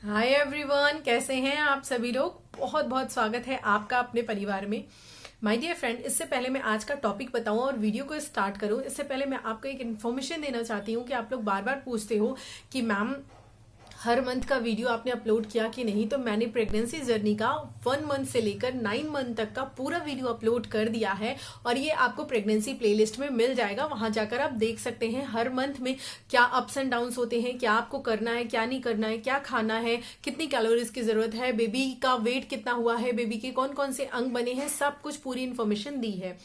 Hi everyone, कैसे हैं आप सभी लोग। बहुत बहुत स्वागत है आपका अपने परिवार में। माय डियर फ्रेंड, इससे पहले मैं आज का टॉपिक बताऊं और वीडियो को स्टार्ट करूं, इससे पहले मैं आपको एक इन्फॉर्मेशन देना चाहती हूं कि आप लोग बार बार पूछते हो कि मैम हर मंथ का वीडियो आपने अपलोड किया कि नहीं। तो मैंने प्रेगनेंसी जर्नी का 1 मंथ से लेकर 9 मंथ तक का पूरा वीडियो अपलोड कर दिया है और ये आपको प्रेगनेंसी प्लेलिस्ट में मिल जाएगा। वहां जाकर आप देख सकते हैं हर मंथ में क्या अप्स एंड डाउन्स होते हैं, क्या आपको करना है, क्या नहीं करना है, क्या खाना है, कितनी कैलोरीज की जरूरत है, बेबी का वेट कितना हुआ है, बेबी के कौन कौन से अंग बने हैं, सब कुछ पूरी इन्फॉर्मेशन दी है।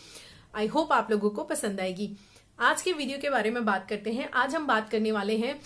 आई होप आप लोगों को पसंद आएगी। आज के वीडियो के बारे में बात करते हैं। आज हम बात करने वाले हैं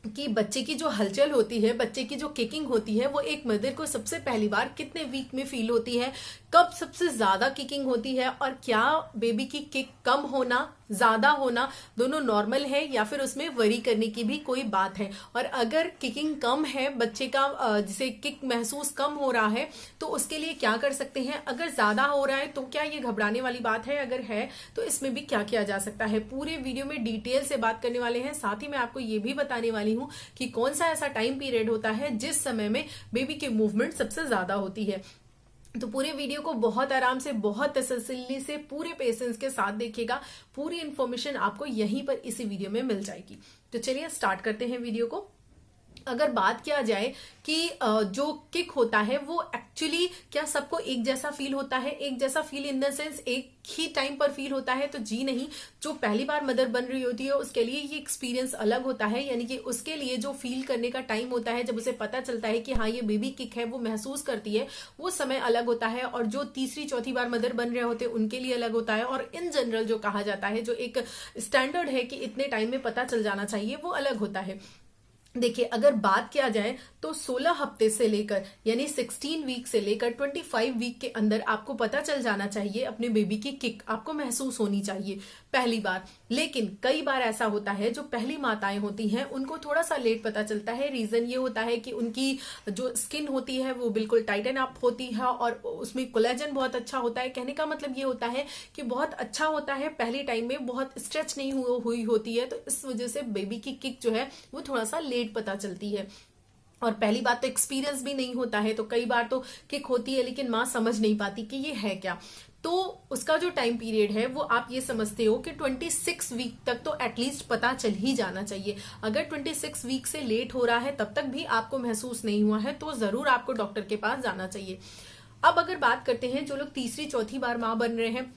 कि बच्चे की जो हलचल होती है, बच्चे की जो किकिंग होती है, वो एक मदर को सबसे पहली बार कितने वीक में फील होती है, कब सबसे ज्यादा किकिंग होती है और क्या बेबी की किक कम होना, ज्यादा होना दोनों नॉर्मल है या फिर उसमें वरी करने की भी कोई बात है। और अगर किकिंग कम है, बच्चे का जिसे किक महसूस कम हो रहा है, तो उसके लिए क्या कर सकते हैं। अगर ज्यादा हो रहा है तो क्या ये घबराने वाली बात है, अगर है तो इसमें भी क्या किया जा सकता है। पूरे वीडियो में डिटेल से बात करने वाले हैं। साथ ही मैं आपको ये भी बताने वाली हूँ कि कौन सा ऐसा टाइम पीरियड होता है जिस समय में बेबी की मूवमेंट सबसे ज्यादा होती है। तो पूरे वीडियो को बहुत आराम से, बहुत तसल्ली से, पूरे पेशेंस के साथ देखिएगा। पूरी इन्फॉर्मेशन आपको यहीं पर इसी वीडियो में मिल जाएगी। तो चलिए स्टार्ट करते हैं वीडियो को। अगर बात किया जाए कि जो किक होता है वो एक्चुअली क्या सबको एक जैसा फील होता है, एक जैसा फील इन द सेंस एक ही टाइम पर फील होता है, तो जी नहीं। जो पहली बार मदर बन रही होती है उसके लिए ये एक्सपीरियंस अलग होता है, यानी कि उसके लिए जो फील करने का टाइम होता है, जब उसे पता चलता है कि हाँ ये बेबी किक है, वो महसूस करती है, वो समय अलग होता है। और जो तीसरी चौथी बार मदर बन रहे होते हैं उनके लिए अलग होता है। और इन जनरल जो कहा जाता है, जो एक स्टैंडर्ड है कि इतने टाइम में पता चल जाना चाहिए, वो अलग होता है। देखिए, अगर बात किया जाए तो 16 हफ्ते से लेकर यानी 16 वीक से लेकर 25 वीक के अंदर आपको पता चल जाना चाहिए, अपने बेबी की किक आपको महसूस होनी चाहिए पहली बार। लेकिन कई बार ऐसा होता है जो पहली माताएं होती हैं उनको थोड़ा सा लेट पता चलता है। रीजन ये होता है कि उनकी जो स्किन होती है वो बिल्कुल टाइटन अप होती है और उसमें कोलेजन बहुत अच्छा होता है। कहने का मतलब ये होता है कि बहुत अच्छा होता है, पहले टाइम में बहुत स्ट्रेच नहीं हुई होती है, तो इस वजह से बेबी की किक जो है वो थोड़ा सा लेट पता चलती है। और पहली बात तो एक्सपीरियंस भी नहीं होता है, तो कई बार तो किक होती है लेकिन माँ समझ नहीं पाती कि ये है क्या। तो उसका जो टाइम पीरियड है वो आप ये समझते हो कि 26 वीक तक तो एटलीस्ट पता चल ही जाना चाहिए। अगर 26 वीक से लेट हो रहा है तब तक भी आपको महसूस नहीं हुआ है तो जरूर आपको डॉक्टर के पास जाना चाहिए। अब अगर बात करते हैं जो लोग तीसरी चौथी बार माँ बन रहे हैं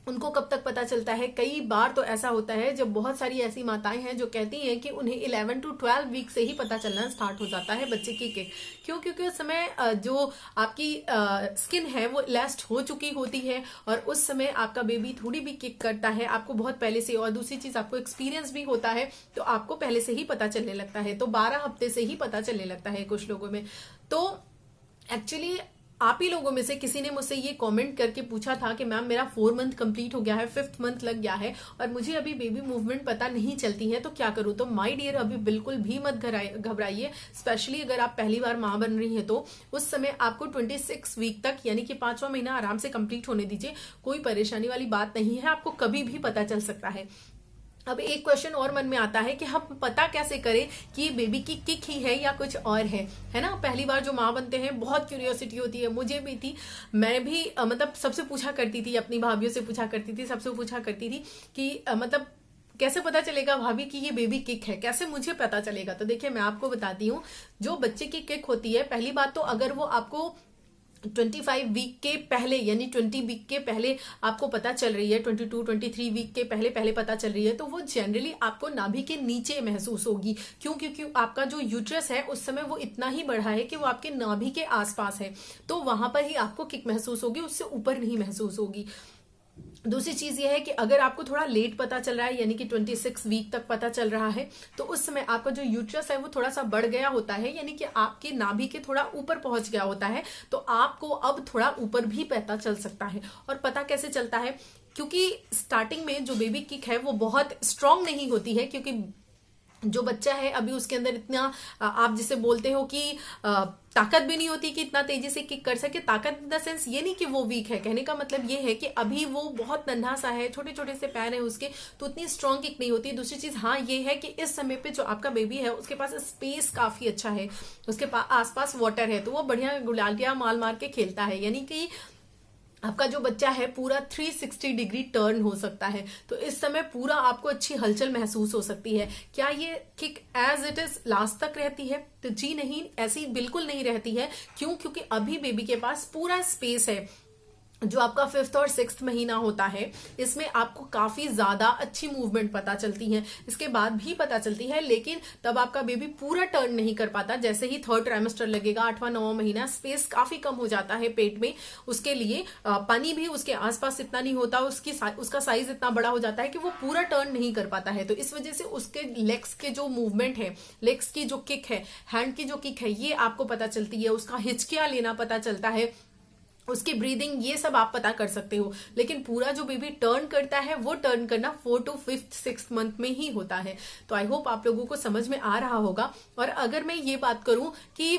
उनको कब तक पता चलता है। कई बार तो ऐसा होता है जब बहुत सारी ऐसी माताएं हैं जो कहती हैं कि उन्हें 11 to 12 वीक से ही पता चलना स्टार्ट हो जाता है बच्चे की किक। क्यों? क्योंकि उस समय जो आपकी स्किन है वो इलास्ट हो चुकी होती है और उस समय आपका बेबी थोड़ी भी किक करता है आपको बहुत पहले से। और दूसरी चीज, आपको एक्सपीरियंस भी होता है तो आपको पहले से ही पता चलने लगता है। तो 12 हफ्ते से ही पता चलने लगता है कुछ लोगों में। तो एक्चुअली आप ही लोगों में से किसी ने मुझसे ये कमेंट करके पूछा था कि मैम मेरा 4 मंथ कंप्लीट हो गया है, 5th मंथ लग गया है और मुझे अभी बेबी मूवमेंट पता नहीं चलती है, तो क्या करूं। तो माय डियर, अभी बिल्कुल भी मत घबराइए। स्पेशली अगर आप पहली बार मां बन रही है तो उस समय आपको 26 वीक तक यानी कि 5वां महीना आराम से कंप्लीट होने दीजिए। कोई परेशानी वाली बात नहीं है, आपको कभी भी पता चल सकता है। अब एक क्वेश्चन और मन में आता है कि हम पता कैसे करें कि ये बेबी की किक ही है या कुछ और है ना। पहली बार जो माँ बनते हैं बहुत क्यूरियोसिटी होती है, मुझे भी थी। मैं भी मतलब सबसे पूछा करती थी, अपनी भाभीियों से पूछा करती थी, सबसे पूछा करती थी कि मतलब कैसे पता चलेगा भाभी कि ये बेबी किक है, कैसे मुझे पता चलेगा। तो देखिए मैं आपको बताती हूँ, जो बच्चे की किक होती है, पहली बात तो अगर वो आपको 25 वीक के पहले यानी 20 वीक के पहले आपको पता चल रही है, 22 23 वीक के पहले पहले पता चल रही है, तो वो जनरली आपको नाभि के नीचे महसूस होगी। क्यों? क्योंकि आपका जो यूट्रस है उस समय वो इतना ही बढ़ा है कि वो आपके नाभि के आसपास है, तो वहां पर ही आपको किक महसूस होगी, उससे ऊपर नहीं महसूस होगी। दूसरी चीज ये है कि अगर आपको थोड़ा लेट पता चल रहा है यानी कि 26 वीक तक पता चल रहा है, तो उस समय आपका जो यूट्रस है वो थोड़ा सा बढ़ गया होता है, यानी कि आपके नाभि के थोड़ा ऊपर पहुंच गया होता है, तो आपको अब थोड़ा ऊपर भी पता चल सकता है। और पता कैसे चलता है? क्योंकि स्टार्टिंग में जो बेबी किक है वो बहुत स्ट्रांग नहीं होती है, क्योंकि जो बच्चा है अभी उसके अंदर इतना आप जिसे बोलते हो कि ताकत भी नहीं होती कि इतना तेजी से किक कर सके। ताकत इन द सेंस ये नहीं कि वो वीक है, कहने का मतलब ये है कि अभी वो बहुत नन्हा सा है, छोटे छोटे से पैर हैं उसके, तो उतनी स्ट्रॉन्ग किक नहीं होती। दूसरी चीज हाँ ये है कि इस समय पे जो आपका बेबी है उसके पास स्पेस काफी अच्छा है, उसके आसपास वाटर है, तो वो बढ़िया गुलाटियां मार के खेलता है, यानी कि आपका जो बच्चा है पूरा 360 डिग्री टर्न हो सकता है। तो इस समय पूरा आपको अच्छी हलचल महसूस हो सकती है। क्या ये kick as it is last तक रहती है? तो जी नहीं, ऐसी बिल्कुल नहीं रहती है। क्यों? क्योंकि अभी बेबी के पास पूरा स्पेस है। जो आपका 5th और 6th महीना होता है इसमें आपको काफी ज्यादा अच्छी मूवमेंट पता चलती है, इसके बाद भी पता चलती है, लेकिन तब आपका बेबी पूरा टर्न नहीं कर पाता। जैसे ही 3rd ट्राइमेस्टर लगेगा, 8वां 9वां महीना, स्पेस काफी कम हो जाता है पेट में, उसके लिए पानी भी उसके आसपास इतना नहीं होता, उसका साइज इतना बड़ा हो जाता है कि वो पूरा टर्न नहीं कर पाता है। तो इस वजह से उसके लेग्स के जो मूवमेंट है, लेग्स की जो किक है, हैंड की जो किक है, ये आपको पता चलती है, उसका हिचकियां लेना पता चलता है, उसकी ब्रीदिंग, ये सब आप पता कर सकते हो। लेकिन पूरा जो बेबी टर्न करता है वो टर्न करना 4 to 5th 6th मंथ में ही होता है। तो आई होप आप लोगों को समझ में आ रहा होगा। और अगर मैं ये बात करूं कि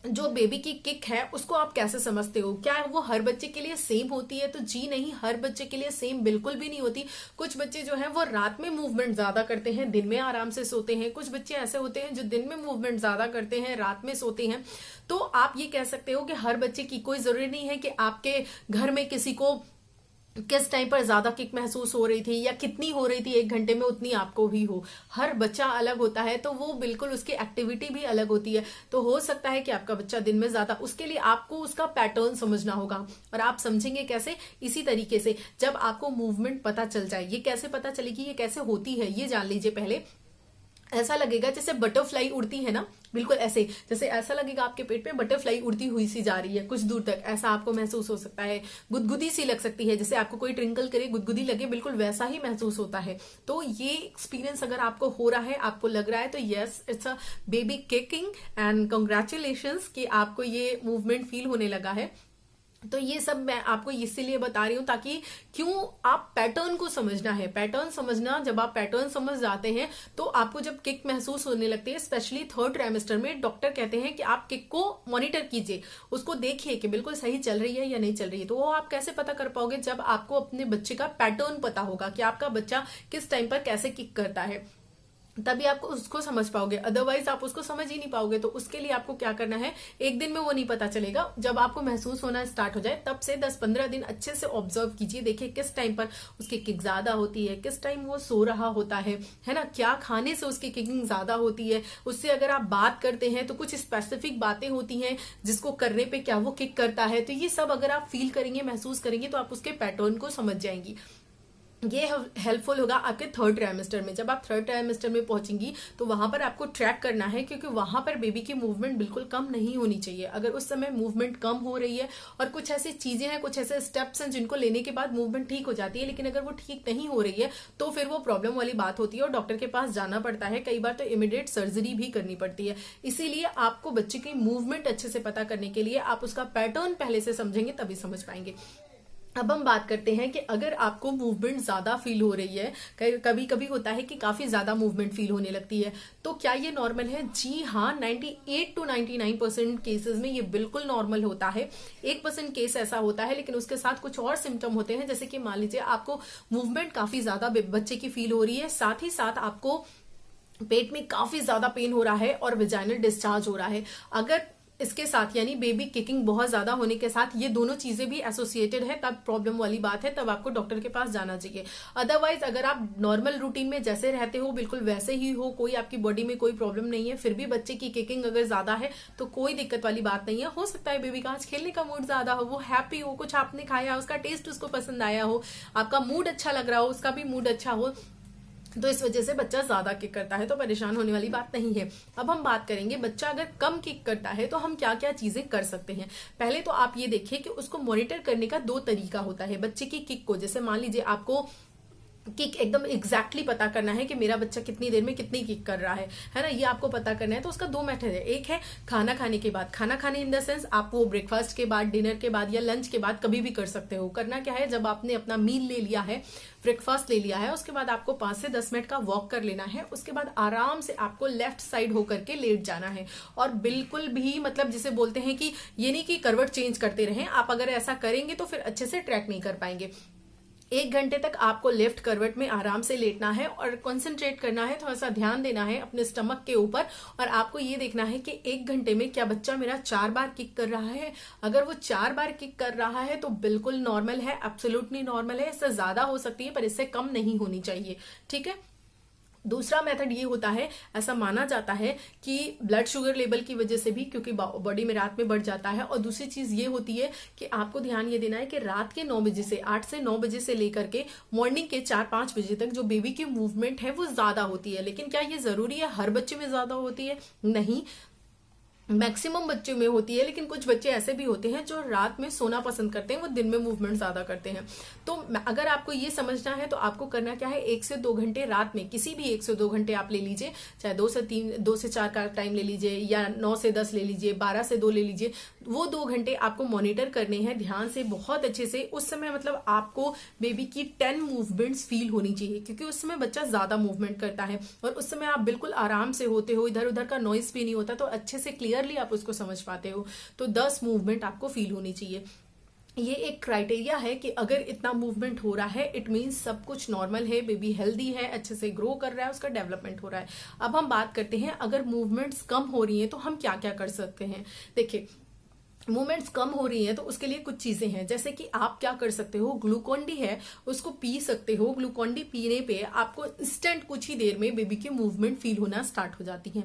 जो बेबी की किक है उसको आप कैसे समझते हो, क्या वो हर बच्चे के लिए सेम होती है? तो जी नहीं, हर बच्चे के लिए सेम बिल्कुल भी नहीं होती। कुछ बच्चे जो है वो रात में मूवमेंट ज्यादा करते हैं, दिन में आराम से सोते हैं। कुछ बच्चे ऐसे होते हैं जो दिन में मूवमेंट ज्यादा करते हैं, रात में सोते हैं। तो आप ये कह सकते हो कि हर बच्चे की, कोई जरूरी नहीं है कि आपके घर में किसी को किस टाइम पर ज्यादा किक महसूस हो रही थी या कितनी हो रही थी 1 घंटे में, उतनी आपको भी हो। हर बच्चा अलग होता है, तो वो बिल्कुल उसकी एक्टिविटी भी अलग होती है। तो हो सकता है कि आपका बच्चा दिन में ज्यादा, उसके लिए आपको उसका पैटर्न समझना होगा। और आप समझेंगे कैसे? इसी तरीके से, जब आपको मूवमेंट पता चल जाए। ये कैसे पता चलेगी, ये कैसे होती है, ये जान लीजिए पहले। ऐसा लगेगा जैसे बटरफ्लाई उड़ती है ना, बिल्कुल ऐसे, जैसे ऐसा लगेगा आपके पेट में बटरफ्लाई उड़ती हुई सी जा रही है कुछ दूर तक, ऐसा आपको महसूस हो सकता है। गुदगुदी सी लग सकती है, जैसे आपको कोई ट्रिंकल करे, गुदगुदी लगे, बिल्कुल वैसा ही महसूस होता है। तो ये एक्सपीरियंस अगर आपको हो रहा है, आपको लग रहा है, तो yes, it's a baby kicking and congratulations कि आपको ये मूवमेंट फील होने लगा है। तो ये सब मैं आपको इसीलिए बता रही हूं ताकि, क्यों, आप पैटर्न को समझना है। पैटर्न समझना, जब आप पैटर्न समझ जाते हैं तो आपको जब किक महसूस होने लगती है, स्पेशली 3rd ट्राइमेस्टर में, डॉक्टर कहते हैं कि आप किक को मॉनिटर कीजिए, उसको देखिए कि बिल्कुल सही चल रही है या नहीं चल रही है। तो वो आप कैसे पता कर पाओगे? जब आपको अपने बच्चे का पैटर्न पता होगा कि आपका बच्चा किस टाइम पर कैसे किक करता है, तभी आपको उसको समझ पाओगे। अदरवाइज आप उसको समझ ही नहीं पाओगे। तो उसके लिए आपको क्या करना है, एक दिन में वो नहीं पता चलेगा। जब आपको महसूस होना स्टार्ट हो जाए, तब से 10-15 दिन अच्छे से ऑब्जर्व कीजिए, देखिए किस टाइम पर उसकी किक ज्यादा होती है, किस टाइम वो सो रहा होता है ना, क्या खाने से उसकी किकिंग ज्यादा होती है। उससे अगर आप बात करते हैं तो कुछ स्पेसिफिक बातें होती हैं जिसको करने पे क्या वो किक करता है। तो ये सब अगर आप फील करेंगे, महसूस करेंगे, तो आप उसके पैटर्न को समझ जाएंगी। ये हेल्पफुल होगा आपके 3rd ट्राइमेस्टर में। जब आप 3rd ट्राइमेस्टर में पहुंचेंगी तो वहां पर आपको ट्रैक करना है, क्योंकि वहां पर बेबी की मूवमेंट बिल्कुल कम नहीं होनी चाहिए। अगर उस समय मूवमेंट कम हो रही है और कुछ ऐसी चीजें हैं, कुछ ऐसे स्टेप्स हैं जिनको लेने के बाद मूवमेंट ठीक हो जाती है, लेकिन अगर वो ठीक नहीं हो रही है तो फिर वो प्रॉब्लम वाली बात होती है और डॉक्टर के पास जाना पड़ता है। कई बार तो इमीडिएट सर्जरी भी करनी पड़ती है। इसीलिए आपको बच्चे की मूवमेंट अच्छे से पता करने के लिए आप उसका पैटर्न पहले से समझेंगे, तभी समझ पाएंगे। अब हम बात करते हैं कि अगर आपको मूवमेंट ज्यादा फील हो रही है, कभी कभी होता है कि काफी ज्यादा मूवमेंट फील होने लगती है, तो क्या ये नॉर्मल है? जी हाँ, 98 to 99% केसेस में ये बिल्कुल नॉर्मल होता है। 1% केस ऐसा होता है, लेकिन उसके साथ कुछ और सिम्टम होते हैं, जैसे कि मान लीजिए आपको मूवमेंट काफी ज्यादा बच्चे की फील हो रही है, साथ ही साथ आपको पेट में काफी ज्यादा पेन हो रहा है और विजाइनल डिस्चार्ज हो रहा है। अगर इसके साथ, यानी बेबी किकिंग बहुत ज्यादा होने के साथ, ये दोनों चीजें भी एसोसिएटेड है, तब प्रॉब्लम वाली बात है, तब आपको डॉक्टर के पास जाना चाहिए। अदरवाइज अगर आप नॉर्मल रूटीन में जैसे रहते हो, बिल्कुल वैसे ही हो, कोई आपकी बॉडी में कोई प्रॉब्लम नहीं है, फिर भी बच्चे की किकिंग अगर ज्यादा है तो कोई दिक्कत वाली बात नहीं है। हो सकता है बेबी का आज खेलने का मूड ज्यादा हो, वो हैप्पी हो, कुछ आपने खाया, उसका टेस्ट उसको पसंद आया हो, आपका मूड अच्छा लग रहा हो, उसका भी मूड अच्छा हो, तो इस वजह से बच्चा ज्यादा किक करता है, तो परेशान होने वाली बात नहीं है। अब हम बात करेंगे, बच्चा अगर कम किक करता है तो हम क्या क्या चीजें कर सकते हैं। पहले तो आप ये देखिए कि उसको मॉनिटर करने का 2 तरीका होता है बच्चे की किक को। जैसे मान लीजिए आपको किक एकदम एग्जैक्टली पता करना है कि मेरा बच्चा कितनी देर में कितनी किक कर रहा है ना, ये आपको पता करना है। तो उसका 2 मेथड है। एक है खाना खाने के बाद, खाना खाने इन द सेंस आप वो ब्रेकफास्ट के बाद, डिनर के बाद या लंच के बाद कभी भी कर सकते हो। करना क्या है, जब आपने अपना मील ले लिया है, ब्रेकफास्ट ले लिया है, उसके बाद आपको 5 से 10 मिनट का वॉक कर लेना है। उसके बाद आराम से आपको लेफ्ट साइड होकर के लेट जाना है, और बिल्कुल भी मतलब जिसे बोलते हैं कि ये नहीं कि करवट चेंज करते रहें। आप अगर ऐसा करेंगे तो फिर अच्छे से ट्रैक नहीं कर पाएंगे। 1 घंटे तक आपको लेफ्ट करवट में आराम से लेटना है और कंसंट्रेट करना है, थोड़ा सा ध्यान देना है अपने स्टमक के ऊपर। और आपको ये देखना है कि 1 घंटे में क्या बच्चा मेरा 4 बार किक कर रहा है। अगर वो 4 बार किक कर रहा है तो बिल्कुल नॉर्मल है, एब्सोल्युटली नॉर्मल है। इससे ज्यादा हो सकती है पर इससे कम नहीं होनी चाहिए, ठीक है। दूसरा मेथड ये होता है, ऐसा माना जाता है कि ब्लड शुगर लेवल की वजह से भी, क्योंकि बॉडी में रात में बढ़ जाता है। और दूसरी चीज ये होती है कि आपको ध्यान ये देना है कि रात के 9 बजे से 8 से 9 बजे से लेकर के मॉर्निंग के 4-5 बजे तक जो बेबी की मूवमेंट है वो ज्यादा होती है। लेकिन क्या ये जरूरी है हर बच्चे में ज्यादा होती है? नहीं, मैक्सिमम बच्चों में होती है। लेकिन कुछ बच्चे ऐसे भी होते हैं जो रात में सोना पसंद करते हैं, वो दिन में मूवमेंट ज्यादा करते हैं। तो अगर आपको ये समझना है तो आपको करना क्या है, 1 से 2 घंटे रात में, किसी भी 1 से 2 घंटे आप ले लीजिए, चाहे 2 से 4 का टाइम ले लीजिए या 9 से 10 ले लीजिए, 12 से 2 ले लीजिए। वो 2 घंटे आपको मॉनिटर करने हैं ध्यान से, बहुत अच्छे से। उस समय मतलब आपको बेबी की 10 मूवमेंट्स फील होनी चाहिए, क्योंकि उस समय बच्चा ज्यादा मूवमेंट करता है और उस समय आप बिल्कुल आराम से होते हो, इधर उधर का नॉइस भी नहीं होता, तो अच्छे से क्लियरली आप उसको समझ पाते हो। तो 10 मूवमेंट आपको फील होनी चाहिए। ये एक क्राइटेरिया है कि अगर इतना मूवमेंट हो रहा है इट मीन्स सब कुछ नॉर्मल है, बेबी हेल्दी है, अच्छे से ग्रो कर रहा है, उसका डेवलपमेंट हो रहा है। अब हम बात करते हैं अगर मूवमेंट्स कम हो रही हैं तो हम क्या क्या कर सकते हैं। देखिए, मूवमेंट्स कम हो रही हैं तो उसके लिए कुछ चीजें हैं, जैसे कि आप क्या कर सकते हो, ग्लूकोन डी है उसको पी सकते हो। ग्लूकोन डी पीने पे आपको इंस्टेंट कुछ ही देर में बेबी की मूवमेंट फील होना स्टार्ट हो जाती है।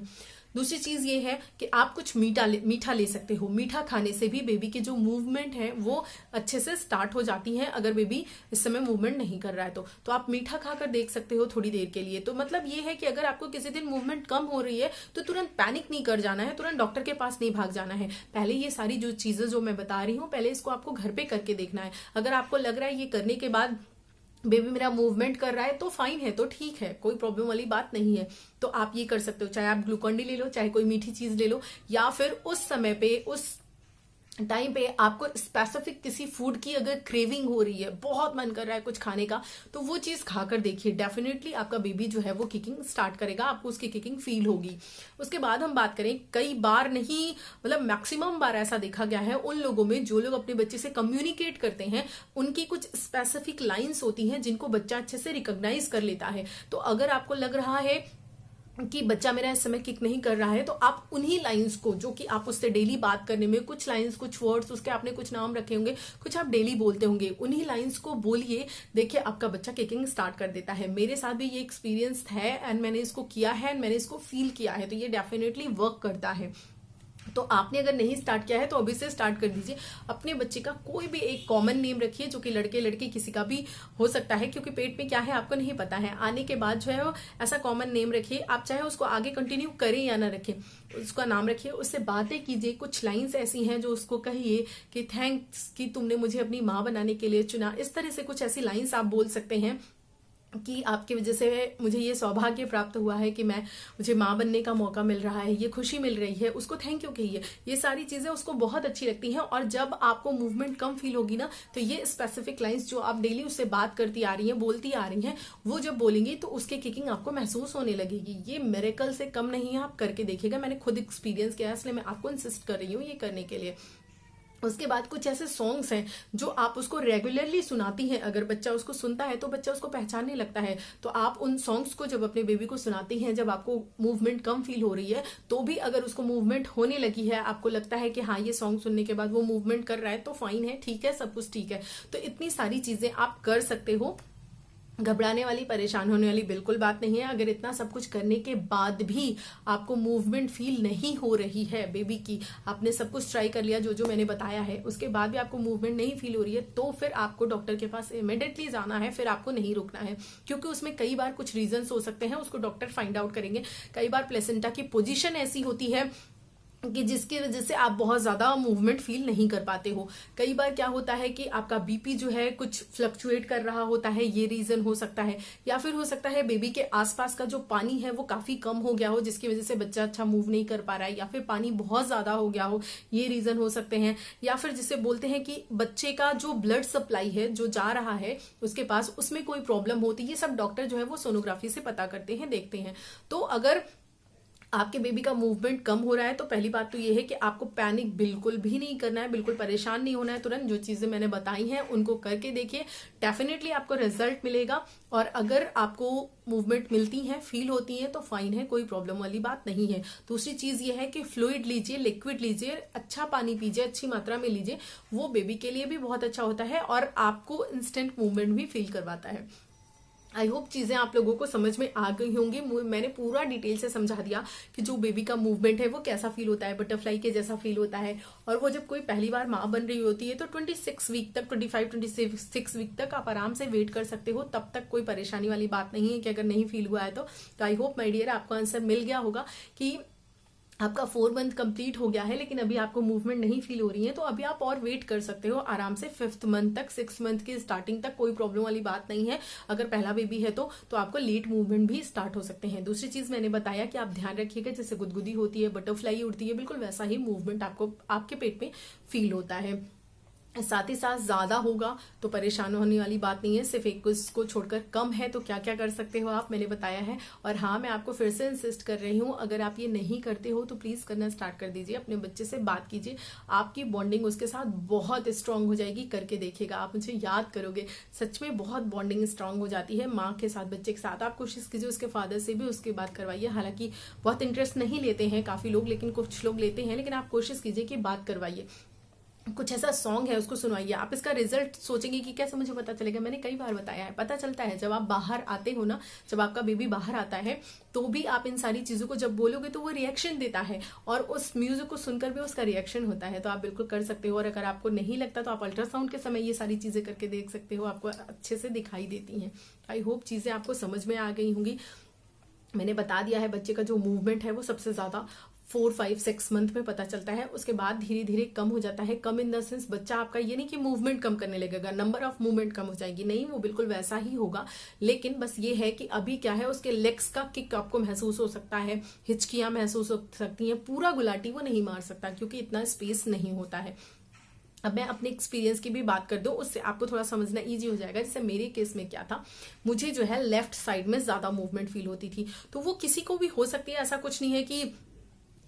दूसरी चीज ये है कि आप कुछ मीठा ले सकते हो। मीठा खाने से भी बेबी की जो मूवमेंट है वो अच्छे से स्टार्ट हो जाती है। अगर बेबी इस समय मूवमेंट नहीं कर रहा है तो आप मीठा खाकर देख सकते हो थोड़ी देर के लिए। तो मतलब ये है कि अगर आपको किसी दिन मूवमेंट कम हो रही है तो तुरंत पैनिक नहीं कर जाना है, तुरंत डॉक्टर के पास नहीं भाग जाना है। पहले ये सारी जो चीजें जो मैं बता रही हूँ, पहले इसको आपको घर पे करके देखना है। अगर आपको लग रहा है ये करने के बाद बेबी मेरा मूवमेंट कर रहा है तो फाइन है, तो ठीक है, कोई प्रॉब्लम वाली बात नहीं है। तो आप ये कर सकते हो, चाहे आप ग्लूकोन डी ले लो, चाहे कोई मीठी चीज ले लो, या फिर उस समय पे उस टाइम पे आपको स्पेसिफिक किसी फूड की अगर क्रेविंग हो रही है, बहुत मन कर रहा है कुछ खाने का, तो वो चीज खाकर देखिए, डेफिनेटली आपका बेबी जो है वो किकिंग स्टार्ट करेगा, आपको उसकी किकिंग फील होगी। उसके बाद हम बात करें, कई बार नहीं मतलब मैक्सिमम बार ऐसा देखा गया है उन लोगों में जो लोग अपने बच्चे से कम्युनिकेट करते हैं, उनकी कुछ स्पेसिफिक लाइन्स होती हैं जिनको बच्चा अच्छे से रिकॉग्नाइज कर लेता है। तो अगर आपको लग रहा है कि बच्चा मेरा इस समय किक नहीं कर रहा है, तो आप उन्हीं लाइंस को, जो कि आप उससे डेली बात करने में कुछ लाइंस, कुछ वर्ड्स, उसके आपने कुछ नाम रखे होंगे, कुछ आप डेली बोलते होंगे, उन्हीं लाइंस को बोलिए। देखिए आपका बच्चा किकिंग स्टार्ट कर देता है। मेरे साथ भी ये एक्सपीरियंस है एंड मैंने इसको किया है एंड मैंने इसको फील किया है, तो ये डेफिनेटली वर्क करता है। तो आपने अगर नहीं स्टार्ट किया है तो अभी से स्टार्ट कर दीजिए। अपने बच्चे का कोई भी एक कॉमन नेम रखिए, जो कि लड़के लड़की किसी का भी हो सकता है, क्योंकि पेट में क्या है आपको नहीं पता है। आने के बाद जो है वो ऐसा कॉमन नेम रखिए। आप चाहे उसको आगे कंटिन्यू करें या ना रखें, उसका नाम रखिए, उससे बातें कीजिए। कुछ लाइंस ऐसी हैं जो उसको कहिए कि थैंक्स कि तुमने मुझे अपनी माँ बनाने के लिए चुना। इस तरह से कुछ ऐसी लाइंस आप बोल सकते हैं कि आपकी वजह से मुझे ये सौभाग्य प्राप्त हुआ है कि मुझे माँ बनने का मौका मिल रहा है, ये खुशी मिल रही है, उसको थैंक यू कहिए। ये सारी चीजें उसको बहुत अच्छी लगती हैं। और जब आपको मूवमेंट कम फील होगी ना, तो ये स्पेसिफिक लाइंस जो आप डेली उससे बात करती आ रही हैं, बोलती आ रही हैं, वो जब बोलेंगी तो उसके किकिंग आपको महसूस होने लगेगी। ये मिरेकल से कम नहीं है, आप करके देखिएगा। मैंने खुद एक्सपीरियंस किया है, इसलिए मैं आपको इंसिस्ट कर रही हूँ ये करने के लिए। उसके बाद कुछ ऐसे सॉन्ग्स हैं जो आप उसको रेगुलरली सुनाती हैं, अगर बच्चा उसको सुनता है तो बच्चा उसको पहचानने लगता है। तो आप उन सॉन्ग्स को जब अपने बेबी को सुनाती हैं, जब आपको मूवमेंट कम फील हो रही है, तो भी अगर उसको मूवमेंट होने लगी है, आपको लगता है कि हाँ ये सॉन्ग सुनने के बाद वो मूवमेंट कर रहा है, तो फाइन है, ठीक है, सब कुछ ठीक है। तो इतनी सारी चीजें आप कर सकते हो। घबराने वाली, परेशान होने वाली बिल्कुल बात नहीं है। अगर इतना सब कुछ करने के बाद भी आपको मूवमेंट फील नहीं हो रही है बेबी की, आपने सब कुछ ट्राई कर लिया जो जो मैंने बताया है, उसके बाद भी आपको मूवमेंट नहीं फील हो रही है, तो फिर आपको डॉक्टर के पास इमीडिएटली जाना है। फिर आपको नहीं रुकना है, क्योंकि उसमें कई बार कुछ रीजंस हो सकते हैं, उसको डॉक्टर फाइंड आउट करेंगे। कई बार प्लेसेंटा की पोजीशन ऐसी होती है कि जिसकी वजह से आप बहुत ज्यादा मूवमेंट फील नहीं कर पाते हो। कई बार क्या होता है कि आपका बीपी जो है कुछ फ्लक्चुएट कर रहा होता है, ये रीजन हो सकता है। या फिर हो सकता है बेबी के आसपास का जो पानी है वो काफी कम हो गया हो, जिसकी वजह से बच्चा अच्छा मूव नहीं कर पा रहा है। या फिर पानी बहुत ज्यादा हो गया हो, ये रीजन हो सकते हैं। या फिर जिसे बोलते हैं कि बच्चे का जो ब्लड सप्लाई है जो जा रहा है उसके पास, उसमें कोई प्रॉब्लम होती है। ये सब डॉक्टर जो है वो सोनोग्राफी से पता करते हैं, देखते हैं। तो अगर आपके बेबी का मूवमेंट कम हो रहा है तो पहली बात तो ये है कि आपको पैनिक बिल्कुल भी नहीं करना है, बिल्कुल परेशान नहीं होना है। तुरंत जो चीजें मैंने बताई हैं उनको करके देखिए, डेफिनेटली आपको रिजल्ट मिलेगा। और अगर आपको मूवमेंट मिलती है, फील होती है, तो फाइन है, कोई प्रॉब्लम वाली बात नहीं है। दूसरी चीज ये है कि फ्लूइड लीजिए, लिक्विड लीजिए, अच्छा पानी पीजिए, अच्छी मात्रा में लीजिए, वो बेबी के लिए भी बहुत अच्छा होता है और आपको इंस्टेंट मूवमेंट भी फील करवाता है। आई होप चीजें आप लोगों को समझ में आ गई होंगी। मैंने पूरा डिटेल से समझा दिया कि जो बेबी का मूवमेंट है वो कैसा फील होता है, बटरफ्लाई के जैसा फील होता है। और वो जब कोई पहली बार माँ बन रही होती है तो 26 वीक तक, 25-26 वीक तक आप आराम से वेट कर सकते हो। तब तक कोई परेशानी वाली बात नहीं है कि अगर नहीं फील हुआ है तो आई होप माय डियर आपको आंसर मिल गया होगा कि आपका 4 मंथ कंप्लीट हो गया है लेकिन अभी आपको मूवमेंट नहीं फील हो रही है, तो अभी आप और वेट कर सकते हो आराम से 5th मंथ तक, 6 मंथ की स्टार्टिंग तक, कोई प्रॉब्लम वाली बात नहीं है। अगर पहला बेबी है तो आपको लेट मूवमेंट भी स्टार्ट हो सकते हैं। दूसरी चीज मैंने बताया कि आप ध्यान रखिएगा, जैसे गुदगुदी होती है, बटरफ्लाई उड़ती है, बिल्कुल वैसा ही मूवमेंट आपको आपके पेट में फील होता है। साथ ही साथ ज्यादा होगा तो परेशान होने वाली बात नहीं है, सिर्फ 21 को छोड़कर कम है तो क्या क्या कर सकते हो आप, मैंने बताया है। और हाँ, मैं आपको फिर से इंसिस्ट कर रही हूँ, अगर आप ये नहीं करते हो तो प्लीज करना स्टार्ट कर दीजिए। अपने बच्चे से बात कीजिए, आपकी बॉन्डिंग उसके साथ बहुत स्ट्रांग हो जाएगी। करके देखिएगा, आप मुझे याद करोगे, सच में बहुत बॉन्डिंग स्ट्रांग हो जाती है माँ के साथ, बच्चे के साथ। आप कोशिश कीजिए उसके फादर से भी उसकी बात करवाइए। हालांकि बहुत इंटरेस्ट नहीं लेते हैं काफी लोग, लेकिन कुछ लोग लेते हैं, लेकिन आप कोशिश कीजिए कि बात करवाइए। कुछ ऐसा सॉन्ग है उसको सुनवाइए। आप इसका रिजल्ट सोचेंगे कि कैसे मुझे पता चलेगा, मैंने कई बार बताया है, पता चलता है जब आप बाहर आते हो ना, जब आपका बेबी बाहर आता है तो भी आप इन सारी चीजों को जब बोलोगे तो वो रिएक्शन देता है और उस म्यूजिक को सुनकर भी उसका रिएक्शन होता है। तो आप बिल्कुल कर सकते हो। और अगर आपको नहीं लगता तो आप अल्ट्रासाउंड के समय ये सारी चीजें करके देख सकते हो, आपको अच्छे से दिखाई देती हैं। आई होप चीजें आपको समझ में आ गई होंगी। मैंने बता दिया है बच्चे का जो मूवमेंट है वो सबसे ज्यादा 4, 5, 6 मंथ में पता चलता है, उसके बाद धीरे धीरे कम हो जाता है। कम इन द सेंस बच्चा आपका ये नहीं कि मूवमेंट कम करने लगेगा, नंबर ऑफ मूवमेंट कम हो जाएगी, नहीं, वो बिल्कुल वैसा ही होगा। लेकिन बस ये है कि अभी क्या है, उसके लेग्स का किक आपको महसूस हो सकता है, हिचकियां महसूस हो सकती हैं, पूरा गुलाटी वो नहीं मार सकता क्योंकि इतना स्पेस नहीं होता है। अब मैं अपने एक्सपीरियंस की भी बात कर दूं, उससे आपको थोड़ा समझना इजी हो जाएगा। जैसे मेरे केस में क्या था, मुझे जो है लेफ्ट साइड में ज्यादा मूवमेंट फील होती थी। तो वो किसी को भी हो सकती है, ऐसा कुछ नहीं है कि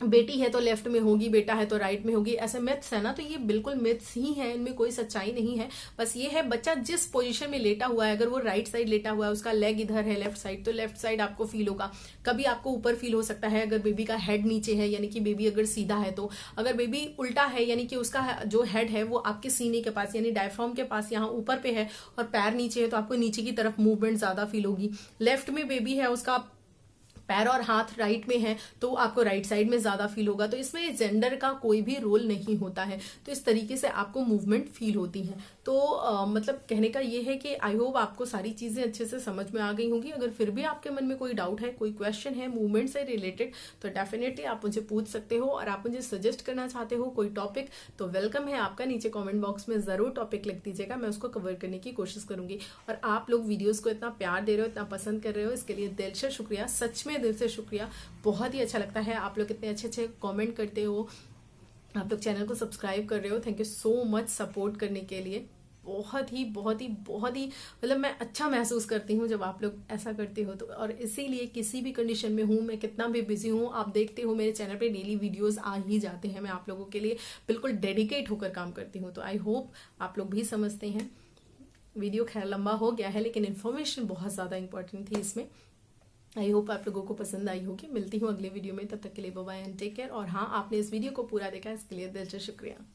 बेटी है तो लेफ्ट में होगी, बेटा है तो राइट में होगी, ऐसे मिथ्स है ना, तो ये बिल्कुल मिथ्स ही है, इनमें कोई सच्चाई नहीं है। बस ये है बच्चा जिस पोजीशन में लेटा हुआ है, अगर वो राइट साइड लेटा हुआ है, उसका लेग इधर है लेफ्ट साइड, तो लेफ्ट साइड आपको फील होगा। कभी आपको ऊपर फील हो सकता है अगर बेबी का हेड नीचे है, यानी कि बेबी अगर सीधा है तो। अगर बेबी उल्टा है यानी कि उसका जो हेड है वो आपके सीने के पास यानी डायफ्राम के पास यहाँ ऊपर पे है और पैर नीचे है, तो आपको नीचे की तरफ मूवमेंट ज्यादा फील होगी। लेफ्ट में बेबी है, उसका पैर और हाथ राइट में है तो आपको राइट साइड में ज्यादा फील होगा। तो इसमें जेंडर का कोई भी रोल नहीं होता है, तो इस तरीके से आपको मूवमेंट फील होती है। तो मतलब कहने का ये है कि आई होप आपको सारी चीजें अच्छे से समझ में आ गई होंगी। अगर फिर भी आपके मन में कोई डाउट है, कोई क्वेश्चन है मूवमेंट से रिलेटेड, तो डेफिनेटली आप मुझे पूछ सकते हो। और आप मुझे सजेस्ट करना चाहते हो कोई टॉपिक, तो वेलकम है आपका, नीचे कॉमेंट बॉक्स में जरूर टॉपिक लिख दीजिएगा, मैं उसको कवर करने की कोशिश करूंगी। और आप लोग वीडियोज को इतना प्यार दे रहे हो, इतना पसंद कर रहे हो, इसके लिए दिल से शुक्रिया, सच में दिल से शुक्रिया। बहुत ही अच्छा लगता है, आप लोग इतने अच्छे अच्छे कमेंट करते हो, आप लोग चैनल को सब्सक्राइब कर रहे हो। Thank you so much support करने के लिए। बहुत ही मतलब मैं अच्छा महसूस करती हूँ जब आप लोग ऐसा करते हो तो। और इसीलिए किसी भी कंडीशन में हूँ मैं, कितना भी बिजी हूँ, आप देखते हो मेरे चैनल पे डेली वीडियोस आ ही जाते हैं। मैं आप लोगों के लिए बिल्कुल डेडिकेट होकर काम करती हूँ। तो आई होप आप लोग भी समझते हैं। वीडियो खैर लंबा हो गया है लेकिन इन्फॉर्मेशन बहुत ज्यादा इंपॉर्टेंट थी इसमें। आई होप आप लोगों को पसंद आई होगी। मिलती हूँ अगले वीडियो में, तब तक के लिए bye bye and take care. और हाँ, आपने इस वीडियो को पूरा देखा इसके लिए दिल से शुक्रिया।